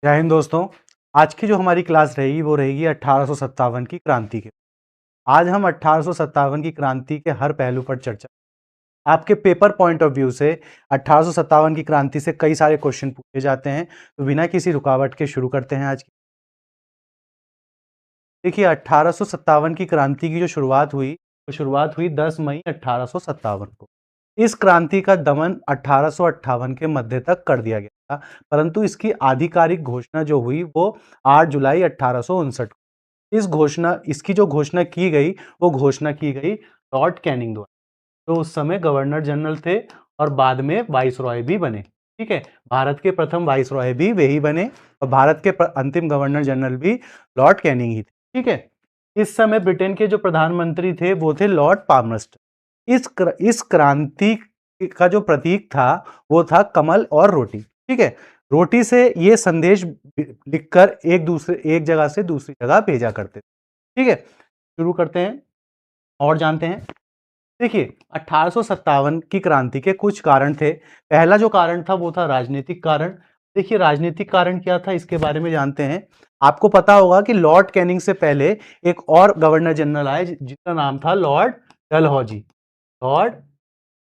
जय हिंद दोस्तों। आज की जो हमारी क्लास रहेगी वो रहेगी 1857 की क्रांति के। आज हम 1857 की क्रांति के हर पहलू पर चर्चा। आपके पेपर पॉइंट ऑफ व्यू से 1857 की क्रांति से कई सारे क्वेश्चन पूछे जाते हैं, तो बिना किसी रुकावट के शुरू करते हैं आज की। देखिए 1857 की क्रांति की जो शुरुआत हुई, वो शुरुआत हुई 10 मई 1857 को। इस क्रांति का दमन 1858 के मध्य तक कर दिया गया था, परंतु इसकी आधिकारिक घोषणा जो हुई वो 8 जुलाई 1859 को। इसकी जो घोषणा की गई, वो घोषणा की गई लॉर्ड कैनिंग द्वारा, जो उस समय गवर्नर जनरल थे और बाद में वाइसरॉय भी बने। ठीक है, भारत के प्रथम वाइसरॉय भी वही बने और भारत के अंतिम गवर्नर जनरल भी लॉर्ड कैनिंग ही थे। ठीक है, इस समय ब्रिटेन के जो प्रधानमंत्री थे वो थे लॉर्ड पामर्स्टन। इस क्रांति का जो प्रतीक था वो था कमल और रोटी। ठीक है, रोटी से ये संदेश लिखकर एक जगह से दूसरी जगह भेजा करते थे। ठीक है, शुरू करते हैं और जानते हैं। देखिए 1857 की क्रांति के कुछ कारण थे। पहला जो कारण था वो था राजनीतिक कारण। देखिए राजनीतिक कारण क्या था, इसके बारे में जानते हैं। आपको पता होगा कि लॉर्ड कैनिंग से पहले एक और गवर्नर जनरल आए जिसका नाम था लॉर्ड डलहौजी। लॉर्ड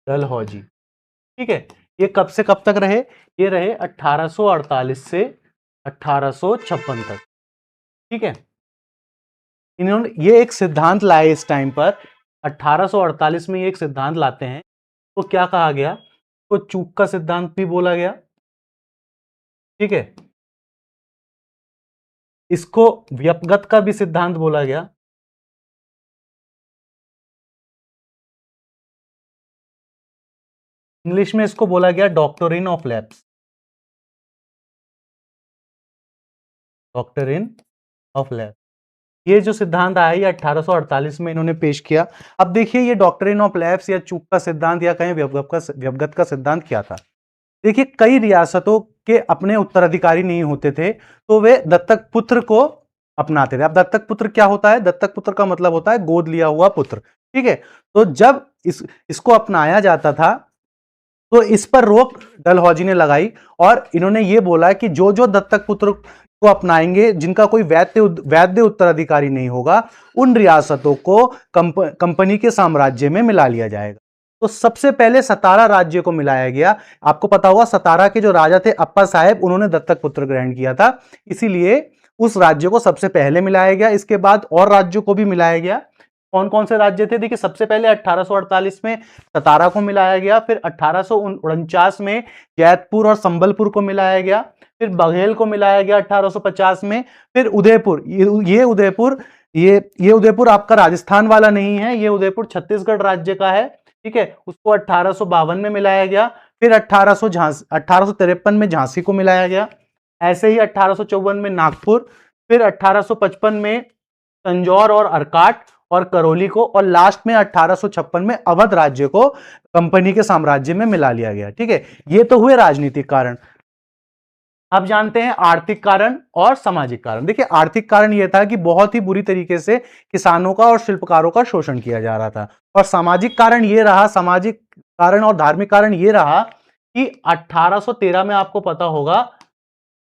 डलहौजी, ठीक है, ये कब से कब तक रहे? ये रहे 1848 से 1856 तक। ठीक है, इन्होंने ये एक सिद्धांत लाए इस टाइम पर। 1848 में ये एक सिद्धांत लाते हैं, तो क्या कहा गया? तो चूक का सिद्धांत भी बोला गया। ठीक है, इसको व्यपगत का भी सिद्धांत बोला गया। इंग्लिश में इसको बोला गया doctrine of lapse. Doctrine of lapse, ये जो सिद्धांत आया ये 1848 में इन्होंने पेश किया। अब देखिए ये डॉक्ट्रिन ऑफ लैप्स या चूक का सिद्धांत या कहें व्यपगत का सिद्धांत क्या था। देखिए कई रियासतों के अपने उत्तराधिकारी नहीं होते थे, तो वे दत्तक पुत्र को अपनाते थे। अब दत्तक पुत्र क्या होता है? दत्तक पुत्र का मतलब होता है गोद लिया हुआ पुत्र। ठीक है, तो जब इसको अपनाया जाता था तो इस पर रोक डलहौजी ने लगाई और इन्होंने ये बोला कि जो जो दत्तक पुत्र को अपनाएंगे, जिनका कोई वैध उत्तराधिकारी नहीं होगा, उन रियासतों को कंपनी के साम्राज्य में मिला लिया जाएगा। तो सबसे पहले सतारा राज्य को मिलाया गया। आपको पता होगा सतारा के जो राजा थे अप्पा साहेब, उन्होंने दत्तक पुत्र ग्रहण किया था, इसीलिए उस राज्य को सबसे पहले मिलाया गया। इसके बाद और राज्यों को भी मिलाया गया। कौन कौन से राज्य थे? देखिए सबसे पहले 1848 में सतारा को मिलाया गया, फिर 1849 में जैतपुर और संबलपुर को मिलाया गया, फिर बघेल को मिलाया गया 1850 में, फिर उदयपुर। ये उदयपुर आपका राजस्थान वाला नहीं है, ये उदयपुर छत्तीसगढ़ राज्य का है। ठीक है, उसको 1852 में मिलाया गया, फिर 1853 में झांसी को मिलाया गया, ऐसे ही 1854 में नागपुर, फिर 1855 में तंजौर और अर्काट और करौली को, और लास्ट में 1856 में अवध राज्य को कंपनी के साम्राज्य में मिला लिया गया। ठीक है, ये तो हुए राजनीतिक कारण। अब जानते हैं आर्थिक कारण और सामाजिक कारण। देखिए आर्थिक कारण यह था कि बहुत ही बुरी तरीके से किसानों का और शिल्पकारों का शोषण किया जा रहा था, और सामाजिक कारण यह रहा, सामाजिक कारण और धार्मिक कारण यह रहा कि 1813 में आपको पता होगा,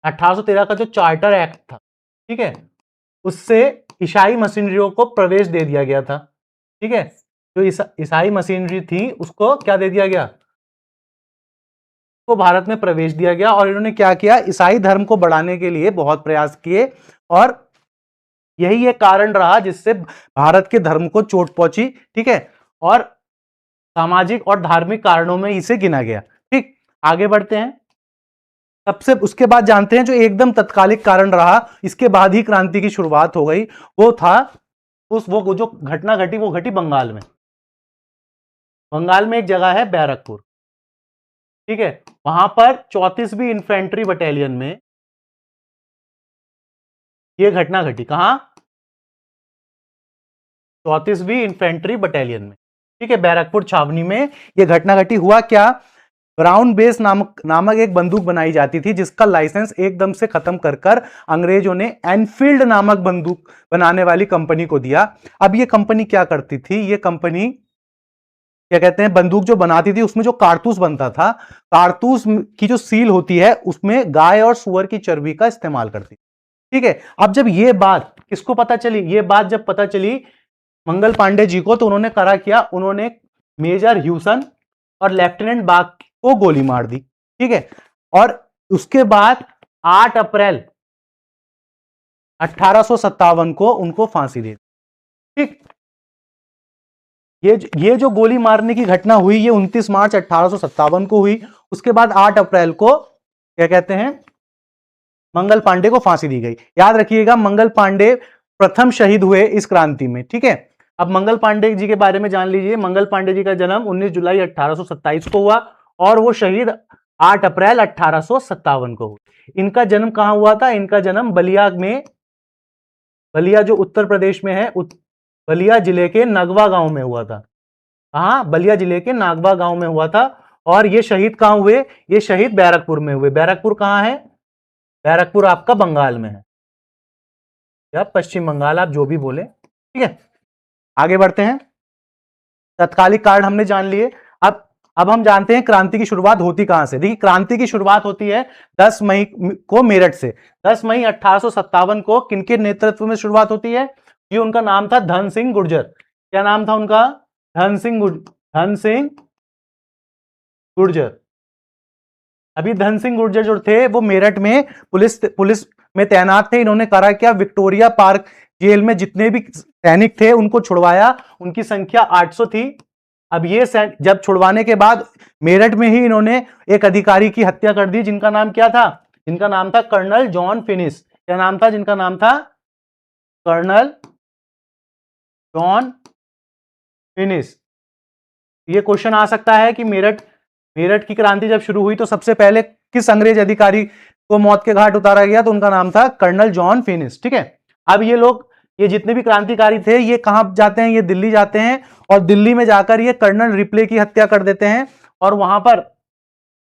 1813 का जो चार्टर एक्ट था, ठीक है, उससे ईसाई मशीनरियों को प्रवेश दे दिया गया था। ठीक है, जो ईसाई मशीनरी थी उसको क्या दे दिया गया? को भारत में प्रवेश दिया गया, और इन्होंने क्या किया? ईसाई धर्म को बढ़ाने के लिए बहुत प्रयास किए, और यही एक कारण रहा जिससे भारत के धर्म को चोट पहुंची। ठीक है, और सामाजिक और धार्मिक कारणों में इसे गिना गया। ठीक, आगे बढ़ते हैं। सबसे उसके बाद जानते हैं जो एकदम तत्कालिक कारण रहा, इसके बाद ही क्रांति की शुरुआत हो गई, वो था वो जो घटना घटी, वो घटी बंगाल में। बंगाल में एक जगह है बैरकपुर। ठीक है, वहां पर 34वीं इन्फेंट्री बटालियन में यह घटना घटी। कहां? 34वीं इन्फेंट्री बटालियन में। ठीक है, बैरकपुर छावनी में यह घटना घटी। हुआ क्या? ब्राउन बेस नामक एक बंदूक बनाई जाती थी, जिसका लाइसेंस एकदम से खत्म कर अंग्रेजों ने एनफील्ड नामक बंदूक बनाने वाली कंपनी को दिया। अब यह कंपनी क्या करती थी? यह कंपनी क्या कहते हैं, बंदूक जो बनाती थी उसमें जो कारतूस बनता था, कारतूस की जो सील होती है उसमें गाय और सुअर की चर्बी का इस्तेमाल करती, ठीक है। अब जब ये बात किसको पता चली, ये बात जब पता चली मंगल पांडे जी को, तो उन्होंने करा क्या, उन्होंने मेजर ह्यूसन और लेफ्टिनेंट बाग को गोली मार दी, ठीक है। और उसके बाद 8 अप्रैल 1857 को उनको फांसी दे दी, ठीक। ये जो गोली मारने की घटना हुई ये 29 मार्च 1857 को हुई। उसके बाद 8 अप्रैल को क्या कहते हैं, मंगल पांडे को फांसी दी गई। याद रखिएगा मंगल पांडे प्रथम शहीद हुए इस क्रांति में, ठीक है। अब मंगल पांडे जी के बारे में जान लीजिए। मंगल पांडे जी का जन्म 19 जुलाई 1827 को हुआ और वो शहीद 8 अप्रैल 1857 को हुआ। इनका जन्म कहां हुआ था, इनका जन्म बलिया में, बलिया जो उत्तर प्रदेश में है, बलिया जिले के नागवा गांव में हुआ था। कहां, बलिया जिले के नागवा गांव में हुआ था। और ये शहीद कहां हुए, ये शहीद बैरकपुर में हुए। बैरकपुर कहां है, बैरकपुर आपका बंगाल में है या पश्चिम बंगाल, आप जो भी बोले, ठीक है। आगे बढ़ते हैं, तत्कालिक कारण हमने जान लिए। अब हम जानते हैं क्रांति की शुरुआत होती कहां से। देखिए क्रांति की शुरुआत होती है 10 मई को मेरठ से। 10 मई 1857 को किनके नेतृत्व में शुरुआत होती है, ये उनका नाम था धन सिंह गुर्जर। क्या नाम था उनका, धन सिंह गुर्जर। अभी धन सिंह गुर्जर जो थे वो मेरठ में पुलिस में तैनात थे। इन्होंने करा क्या, विक्टोरिया पार्क जेल में जितने भी सैनिक थे उनको छुड़वाया, उनकी संख्या 800 थी। अब ये जब छुड़वाने के बाद मेरठ में ही इन्होंने एक अधिकारी की हत्या कर दी, जिनका नाम क्या था, जिनका नाम था कर्नल जॉन फिनिस। क्या नाम था, जिनका नाम था कर्नल जॉन फिनिस। ये क्वेश्चन आ सकता है कि मेरठ की क्रांति जब शुरू हुई तो सबसे पहले किस अंग्रेज अधिकारी को मौत के घाट उतारा गया, तो उनका नाम था कर्नल जॉन फिनिस, ठीक है। अब ये लोग, ये जितने भी क्रांतिकारी थे ये कहां जाते हैं, ये दिल्ली जाते हैं और दिल्ली में जाकर ये कर्नल रिप्ले की हत्या कर देते हैं। और वहां पर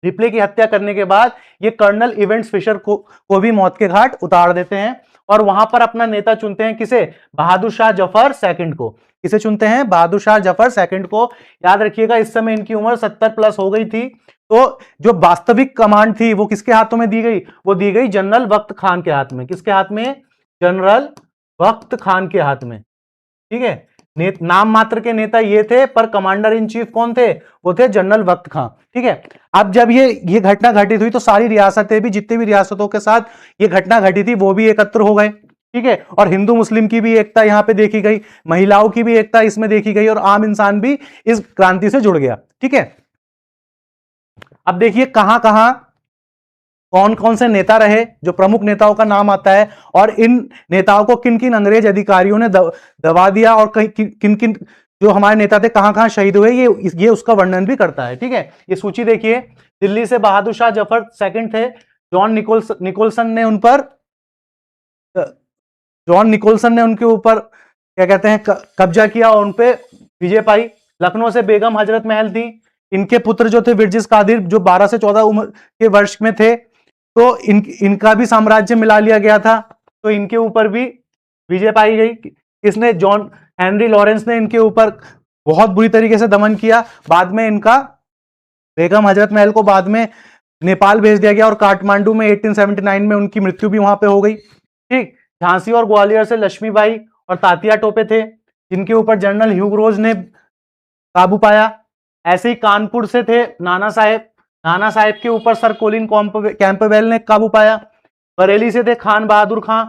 रिप्ले की हत्या करने के बाद ये कर्नल इवेंट्स फिशर को भी मौत के घाट उतार देते हैं। और वहां पर अपना नेता चुनते हैं, किसे, बहादुर शाह जफर सेकंड को। किसे चुनते हैं, बहादुर शाह जफर सेकंड को। याद रखिएगा इस समय इनकी उम्र 70 प्लस हो गई थी। तो जो वास्तविक कमांड थी वो किसके हाथों में दी गई, वो दी गई जनरल वक्त खान के हाथ में। किसके हाथ में, जनरल वक्त खान के हाथ में, ठीक है। नाम मात्र के नेता ये थे पर कमांडर इन चीफ कौन थे, वो थे जनरल वक्त खान, ठीक है। अब जब ये घटना घटित हुई तो सारी रियासतें भी, जितने भी रियासतों के साथ ये घटना घटी थी वो भी एकत्र हो गए, ठीक है। और हिंदू मुस्लिम की भी एकता यहां पे देखी गई, महिलाओं की भी एकता इसमें देखी गई और आम इंसान भी इस क्रांति से जुड़ गया, ठीक है। अब देखिए कहां कहां कौन कौन से नेता रहे, जो प्रमुख नेताओं का नाम आता है और इन नेताओं को किन किन अंग्रेज अधिकारियों ने दबा दिया और किन किन जो हमारे नेता थे कहां कहां शहीद हुए, ये उसका वर्णन भी करता है, ठीक है। ये सूची देखिए, दिल्ली से बहादुर शाह जफर सेकंड थे। जॉन निकोलसन ने उनके ऊपर क्या कहते हैं कब्जा किया और उनपे विजय पाई। लखनऊ से बेगम हजरत महल थी। इनके पुत्र जो थे विरजिस कादिर, जो 12 से 14 उम्र के वर्ष में थे, तो इनका भी साम्राज्य मिला लिया गया था, तो इनके ऊपर भी विजय पाई गई। इसने जॉन हेनरी लॉरेंस ने इनके ऊपर बहुत बुरी तरीके से दमन किया। बाद में इनका बेगम हजरत महल को बाद में नेपाल भेज दिया गया और काठमांडू में 1879 में उनकी मृत्यु भी वहां पे हो गई, ठीक। झांसी और ग्वालियर से लक्ष्मीबाई और तात्या टोपे थे, जिनके ऊपर जनरल ह्यूग रोज ने काबू पाया। ऐसे ही कानपुर से थे नाना साहेब के ऊपर सर कोलिन कैंपबेल ने काबू पाया। बरेली से थे खान बहादुर खां,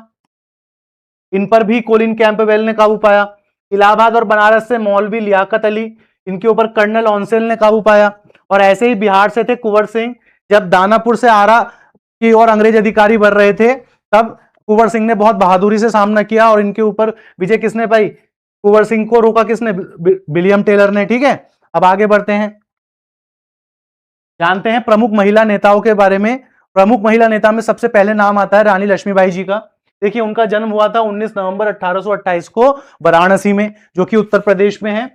इन पर भी कोलिन कैंपबेल ने काबू पाया। इलाहाबाद और बनारस से मौलवी लियाकत अली, इनके ऊपर कर्नल ऑन्सेल ने काबू पाया। और ऐसे ही बिहार से थे कुंवर सिंह। जब दानापुर से आरा की ओर अंग्रेज अधिकारी बढ़ रहे थे तब कुंवर सिंह ने बहुत बहादुरी से सामना किया और इनके ऊपर विजय किसने पाई, कुंवर सिंह को रोका किसने, विलियम टेलर ने, ठीक है। अब आगे बढ़ते हैं, जानते हैं प्रमुख महिला नेताओं के बारे में। प्रमुख महिला नेता में सबसे पहले नाम आता है रानी लक्ष्मीबाई जी का। देखिए उनका जन्म हुआ था 19 नवंबर 1828 को वाराणसी में, जो कि उत्तर प्रदेश में है।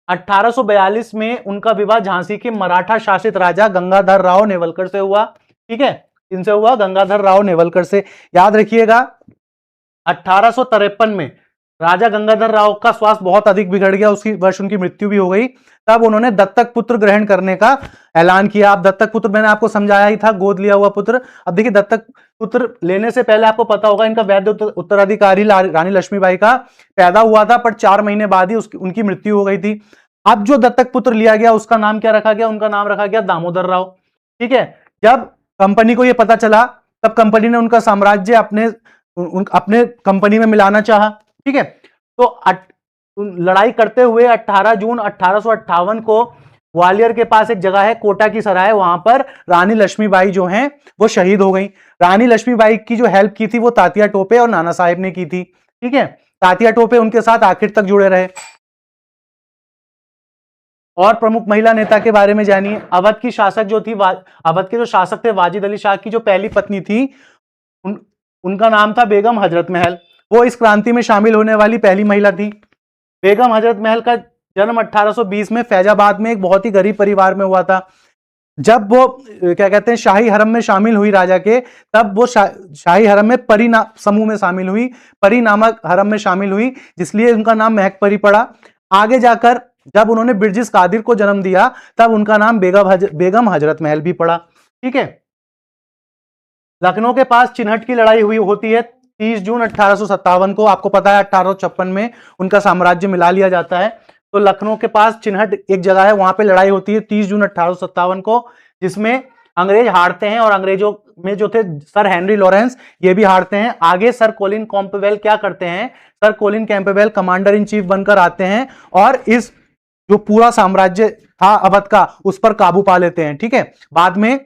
1842 में उनका विवाह झांसी के मराठा शासित राजा गंगाधर राव नेवलकर से हुआ, ठीक है। इनसे हुआ, गंगाधर राव नेवलकर से। याद रखिएगा 1853 में राजा गंगाधर राव का स्वास्थ्य बहुत अधिक बिगड़ गया, उसी वर्ष उनकी मृत्यु भी हो गई। तब उन्होंने दत्तक पुत्र ग्रहण करने का ऐलान किया। आप दत्तक पुत्र, मैंने आपको समझाया ही था, गोद लिया हुआ पुत्र। अब देखिए, दत्तक पुत्र लेने से पहले आपको पता होगा इनका वैध उत्तराधिकारी रानी लक्ष्मीबाई का पैदा हुआ था, पर 4 महीने बाद ही उनकी मृत्यु हो गई थी। अब जो दत्तक पुत्र लिया गया उसका नाम क्या रखा गया? उनका नाम रखा गया दामोदर राव। ठीक है। जब कंपनी को यह पता चला, तब कंपनी ने उनका साम्राज्य अपने कंपनी में मिलाना चाहा। ठीक है। तो लड़ाई करते हुए 18 जून 1858 को ग्वालियर के पास एक जगह है कोटा की सराय, वहां पर रानी लक्ष्मीबाई जो हैं वो शहीद हो गई। रानी लक्ष्मीबाई की जो हेल्प की थी वो तात्या टोपे और नाना साहेब ने की थी। ठीक है। तात्या टोपे उनके साथ आखिर तक जुड़े रहे। और प्रमुख महिला नेता के बारे में जानिए। अवध की शासक जो थी, अवध के जो शासक थे वाजिद अली शाह की जो पहली पत्नी थी, उनका नाम था बेगम हजरत महल। वो इस क्रांति में शामिल होने वाली पहली महिला थी। बेगम हजरत महल का जन्म 1820 में फैजाबाद में एक बहुत ही गरीब परिवार में हुआ था। जब वो क्या कहते हैं शाही हरम में शामिल हुई राजा के, तब वो शाही हरम में परी समूह में शामिल हुई, परी नामक हरम में शामिल हुई, जिसलिए उनका नाम महक परी पड़ा। आगे जाकर जब उन्होंने बिरजिस कादिर को जन्म दिया, तब उनका नाम बेगम हजरत महल भी पड़ा। ठीक है। लखनऊ के पास चिन्हट की लड़ाई हुई होती है 30 जून 1857 को। आपको पता है 1856 में उनका साम्राज्य मिला लिया जाता है। तो लखनऊ के पास चिन्हट एक जगह है, वहां पे लड़ाई होती है 30 जून 1857 को, जिसमें अंग्रेज हारते हैं और अंग्रेजों में जो थे सर हेनरी लॉरेंस, ये भी हारते हैं। आगे सर कोलिन कैंपबेल क्या करते हैं? Sir Colin Campbell commander in chief बनकर आते हैं और इस जो पूरा साम्राज्य था अवध का, उस पर काबू पा लेते हैं। ठीक है। बाद में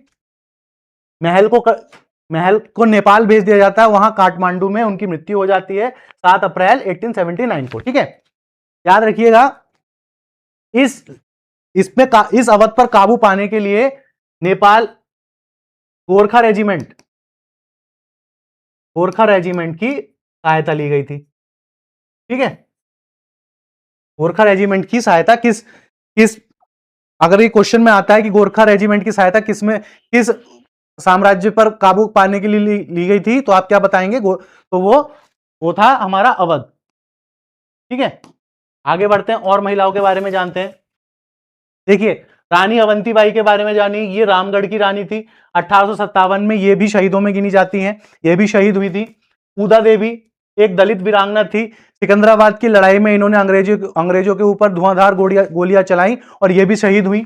महल को नेपाल भेज दिया जाता है, वहां काठमांडू में उनकी मृत्यु हो जाती है 7 अप्रैल 1879 को। ठीक है। याद रखिएगा, इस अवध पर काबू पाने के लिए नेपाल गोरखा रेजिमेंट की सहायता ली गई थी। ठीक है। गोरखा रेजिमेंट की सहायता किस अगर ये क्वेश्चन में आता है कि गोरखा रेजिमेंट की सहायता किस साम्राज्य पर काबू पाने के लिए ली गई थी, तो आप क्या बताएंगे? तो वो था हमारा अवध। ठीक है। आगे बढ़ते हैं और महिलाओं के बारे में जानते हैं। देखिए, रानी अवंतीबाई के बारे में जानिए। ये रामगढ़ की रानी थी। 1857 में ये भी शहीदों में गिनी जाती हैं, ये भी शहीद हुई थी। उदा देवी एक दलित वीरांगना थी। सिकंदराबाद की लड़ाई में इन्होंने अंग्रेजों के ऊपर धुआंधार गोलियां चलाई और ये भी शहीद हुई।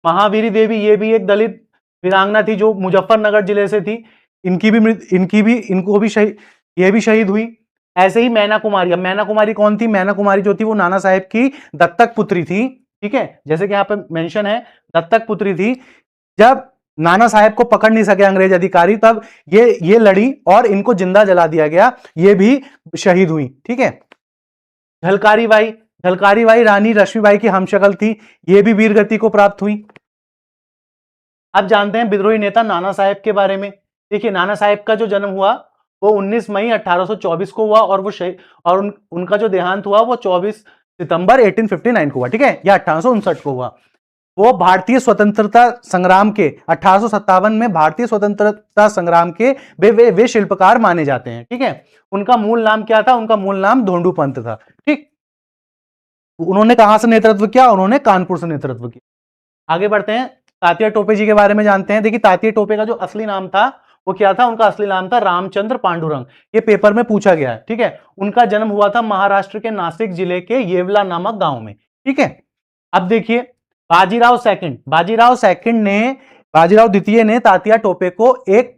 महावीरी देवी ये भी एक दलित वीरांगना थी जो मुजफ्फरनगर जिले से थी। ये भी शहीद हुई। ऐसे ही मैना कुमारी। अब मैना कुमारी कौन थी? मैना कुमारी जो थी वो नाना साहेब की दत्तक पुत्री थी। ठीक है। जैसे कि यहाँ पे मेंशन है, दत्तक पुत्री थी। जब नाना साहेब को पकड़ नहीं सके अंग्रेज अधिकारी, तब ये लड़ी और इनको जिंदा जला दिया गया। ये भी शहीद हुई। ठीक है। झलकारी बाई रानी लक्ष्मीबाई की हमशक्ल थी। ये भी वीरगति को प्राप्त हुई। अब जानते हैं विद्रोही नेता नाना साहेब के बारे में। देखिए, नाना साहेब का जो जन्म हुआ वो 19 मई 1824 को हुआ और उनका जो देहांत हुआ वो 24 सितंबर 1859 को हुआ। ठीक है। या 1859 को हुआ। वो भारतीय स्वतंत्रता संग्राम के 1857 में भारतीय स्वतंत्रता संग्राम के वे शिल्पकार माने जाते हैं। ठीक है। उनका मूल नाम क्या था? उनका मूल नाम धोंडू पंत था। ठीक। उन्होंने कहां से नेतृत्व किया? उन्होंने कानपुर से नेतृत्व किया। आगे बढ़ते हैं, तात्या टोपे जी के बारे में जानते हैं। देखिए, तात्या टोपे का जो असली नाम था वो क्या था? उनका असली नाम था रामचंद्र पांडुरंग। ये पेपर में पूछा गया है। ठीक है। उनका जन्म हुआ था महाराष्ट्र के नासिक जिले के येवला नामक गांव में। ठीक है। अब देखिए, बाजीराव द्वितीय ने तात्या टोपे को एक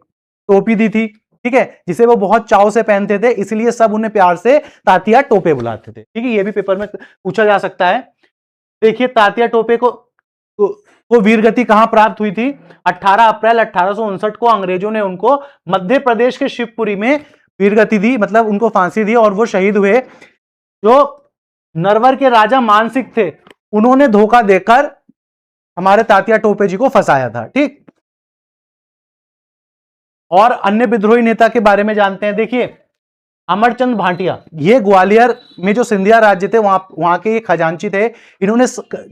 टोपी दी थी। ठीक है। जिसे वो बहुत चाव से पहनते थे, इसलिए सब उन्हें प्यार से तात्या टोपे बुलाते थे। ठीक है। ये भी पेपर में पूछा जा सकता है। देखिए, तात्या टोपे को वीरगति कहां प्राप्त हुई थी? 18 अप्रैल 1859 को अंग्रेजों ने उनको मध्य प्रदेश के शिवपुरी में वीरगति दी, मतलब उनको फांसी दी और वो शहीद हुए। जो नरवर के राजा मानसिंह थे, उन्होंने धोखा देकर हमारे तात्या टोपे जी को फंसाया था। ठीक। और अन्य विद्रोही नेता के बारे में जानते हैं। देखिए, अमरचंद भाटिया, ये ग्वालियर में जो सिंधिया राज्य थे वहां के ये खजांची थे। इन्होंने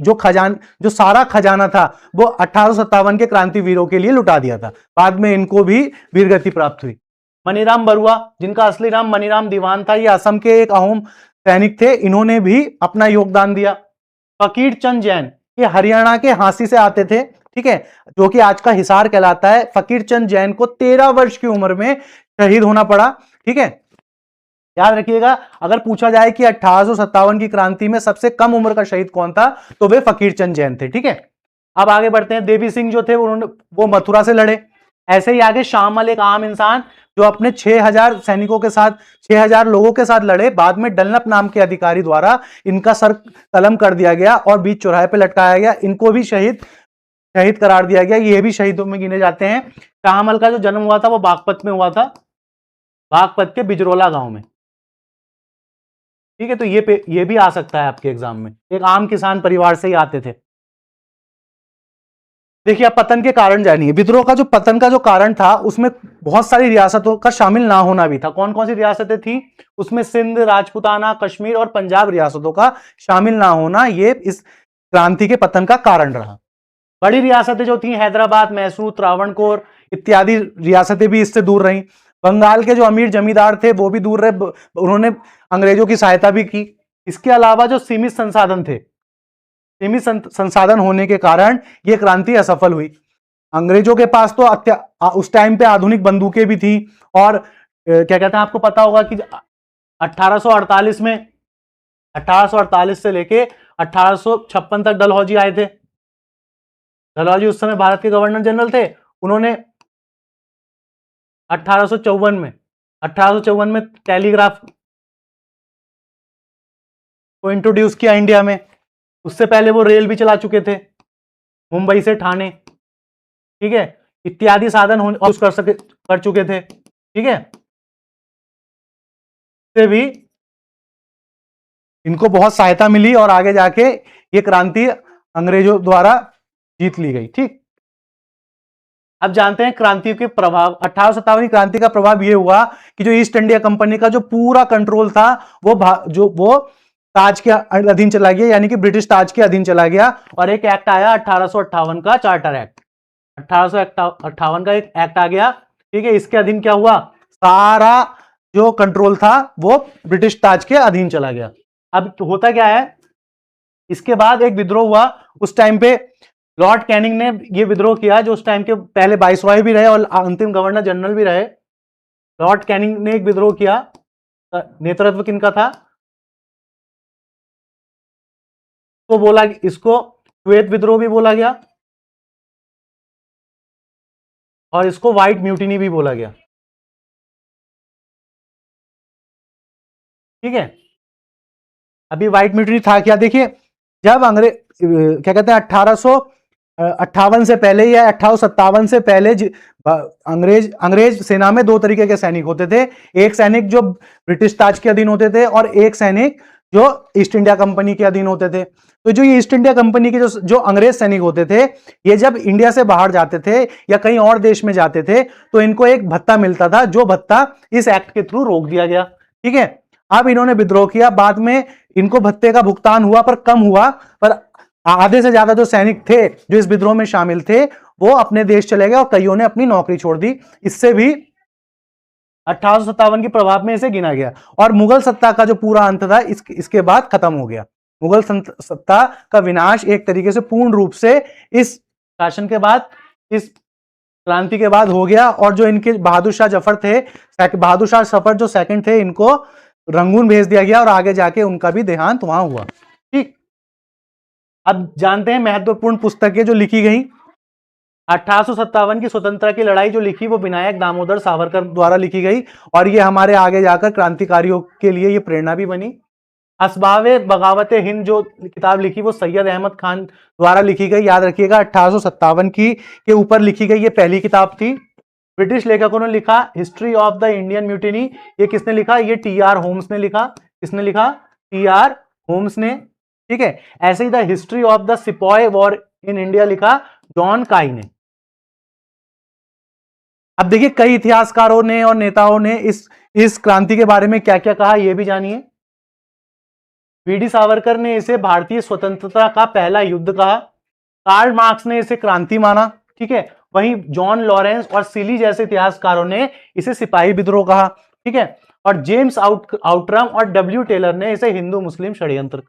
जो सारा खजाना था वो 1857 के क्रांतिवीरों के लिए लुटा दिया था। बाद में इनको भी वीरगति प्राप्त हुई। मनीराम बरुआ, जिनका असली नाम मनीराम दीवान था, ये असम के एक अहोम सैनिक थे, इन्होंने भी अपना योगदान दिया। फकीर चंद जैन, ये हरियाणा के हांसी से आते थे, ठीक है, जो कि आज का हिसार कहलाता है। फकीर चंद जैन को 13 वर्ष की उम्र में शहीद होना पड़ा, ठीक है। याद रखिएगा, अगर पूछा जाए कि 1857 की क्रांति में सबसे कम उम्र का शहीद कौन था, तो वे फकीर चंद जैन थे, ठीक है। अब आगे बढ़ते हैं। देवी सिंह जो थे वो मथुरा से लड़े। ऐसे ही आगे शामल, एक आम इंसान जो अपने 6000 सैनिकों के साथ, 6000 लोगों के साथ लड़े। बाद में डलनप नाम के अधिकारी द्वारा इनका सर कलम कर दिया गया और बीच चौराहे पे लटकाया गया। इनको भी शहीद करार दिया गया। ये भी शहीदों में गिने जाते हैं। शाहमल का जो जन्म हुआ था वो बागपत में हुआ था, बागपत के बिजरोला गांव में, ठीक है। तो ये भी आ सकता है आपके एग्जाम में, एक आम किसान परिवार से ही आते थे। देखिए, आप पतन के कारण जानिए। विद्रोह का जो पतन का जो कारण था, उसमें बहुत सारी रियासतों का शामिल ना होना भी था। कौन कौन सी रियासतें थी उसमें? सिंध, राजपूताना, कश्मीर और पंजाब रियासतों का शामिल ना होना, ये इस क्रांति के पतन का कारण रहा। बड़ी रियासतें जो थी, हैदराबाद, मैसूर, त्रावणकोर इत्यादि रियासतें भी इससे दूर रहीं। बंगाल के जो अमीर जमींदार थे वो भी दूर रहे, उन्होंने अंग्रेजों की सहायता भी की। इसके अलावा जो सीमित संसाधन थे, सीमित संसाधन होने के कारण यह क्रांति असफल हुई। अंग्रेजों के पास तो उस टाइम पे आधुनिक बंदूकें भी थी, और क्या कहते हैं, आपको पता होगा कि 1848 में, 1848 से लेके 1856 तक डलहौजी आए थे। डलहौजी उस समय भारत के गवर्नर जनरल थे। उन्होंने 1854 में टेलीग्राफ को इंट्रोड्यूस किया इंडिया में। उससे पहले वो रेल भी चला चुके थे, मुंबई से ठाणे, ठीक है, इत्यादि साधन यूज कर चुके थे, ठीक है। से भी इनको बहुत सहायता मिली और आगे जाके ये क्रांति अंग्रेजों द्वारा जीत ली गई, ठीक। अब जानते हैं क्रांति के प्रभाव। 1857 की क्रांति का प्रभाव यह हुआ कि जो ईस्ट इंडिया कंपनी का जो पूरा कंट्रोल था वो ताज के अधीन चला गया, यानी कि ब्रिटिश ताज के अधीन चला गया। और एक एक्ट आया 1858 का, चार्टर एक्ट। 1858 का एक एक्ट आ गया, ठीक है। इसके अधीन क्या हुआ? सारा जो कंट्रोल था वो ब्रिटिश ताज के अधीन चला गया। अब होता क्या है, इसके बाद एक विद्रोह हुआ। उस टाइम पे लॉर्ड कैनिंग ने यह विद्रोह किया, जो उस टाइम के पहले वाइसरॉय भी रहे और अंतिम गवर्नर जनरल भी रहे। लॉर्ड कैनिंग ने एक विद्रोह किया, नेतृत्व किनका था? तो बोला, इसको श्वेत विद्रोह भी बोला गया और इसको व्हाइट म्यूटिनी भी बोला गया, ठीक है। अभी व्हाइट म्यूटिनी था क्या? देखिए, जब अंग्रेज, क्या कहते हैं, 1858 से पहले या 1857 से पहले अंग्रेज सेना में दो तरीके के सैनिक होते थे। एक सैनिक जो ब्रिटिश ताज के अधीन होते थे और एक सैनिक जो ईस्ट इंडिया कंपनी के अधीन होते थे। तो जो ये ईस्ट इंडिया कंपनी के जो अंग्रेज सैनिक होते थे, ये जब इंडिया से बाहर जाते थे या कहीं और देश में जाते थे, तो इनको एक भत्ता मिलता था, जो भत्ता इस एक्ट के थ्रू रोक दिया गया, ठीक है। अब इन्होंने विद्रोह किया, बाद में इनको भत्ते का भुगतान हुआ पर कम हुआ, पर आधे से ज्यादा जो सैनिक थे जो इस विद्रोह में शामिल थे वो अपने देश चले गए और कईयों ने अपनी नौकरी छोड़ दी। इससे भी 1857 के प्रभाव में इसे गिना गया। और मुगल सत्ता का जो पूरा अंत था इसके बाद खत्म हो गया। मुगल सत्ता का विनाश एक तरीके से पूर्ण रूप से इस शासन के बाद, इस क्रांति के बाद हो गया। और जो इनके बहादुर शाह जफर थे, बहादुर शाह जफर जो सेकंड थे, इनको रंगून भेज दिया गया और आगे जाके उनका भी देहांत वहां हुआ, ठीक। अब जानते हैं महत्वपूर्ण पुस्तकें जो लिखी गई। 1857 की स्वतंत्रता की लड़ाई जो लिखी वो विनायक दामोदर सावरकर द्वारा लिखी गई, और ये हमारे आगे जाकर क्रांतिकारियों के लिए ये प्रेरणा भी बनी। असबावे बगावत हिंद जो किताब लिखी वो सैयद अहमद खान द्वारा लिखी गई। याद रखिएगा, 1857 की के ऊपर लिखी गई ये पहली किताब थी। ब्रिटिश लेखकों ने लिखा history of the Indian mutiny, ये किसने लिखा? ये टी.आर. होम्स ने लिखा। किसने लिखा? टी.आर. होम्स ने, ठीक है। ऐसे ही the history of the sepoy war in India लिखा जॉन काई ने। अब देखिए, कई इतिहासकारों ने और नेताओं ने इस क्रांति के बारे में क्या क्या कहा, यह भी जानिए। वी.डी. सावरकर ने इसे भारतीय स्वतंत्रता का पहला युद्ध कहा। कार्ल मार्क्स ने इसे क्रांति माना, ठीक है। वहीं जॉन लॉरेंस और सीली जैसे इतिहासकारों ने इसे सिपाही विद्रोह कहा, ठीक है। और जेम्स आउटरम और डब्ल्यू टेलर ने इसे हिंदू मुस्लिम षड्यंत्र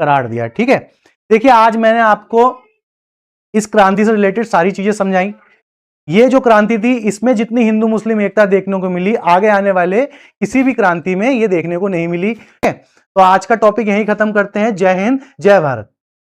करार दिया। ठीक है, देखिए आज मैंने आपको इस क्रांति से रिलेटेड सारी चीजें समझाई। ये जो क्रांति थी इसमें जितनी हिंदू मुस्लिम एकता देखने को मिली, आगे आने वाले किसी भी क्रांति में ये देखने को नहीं मिली। तो आज का टॉपिक यहीं खत्म करते हैं। जय हिंद, जय भारत।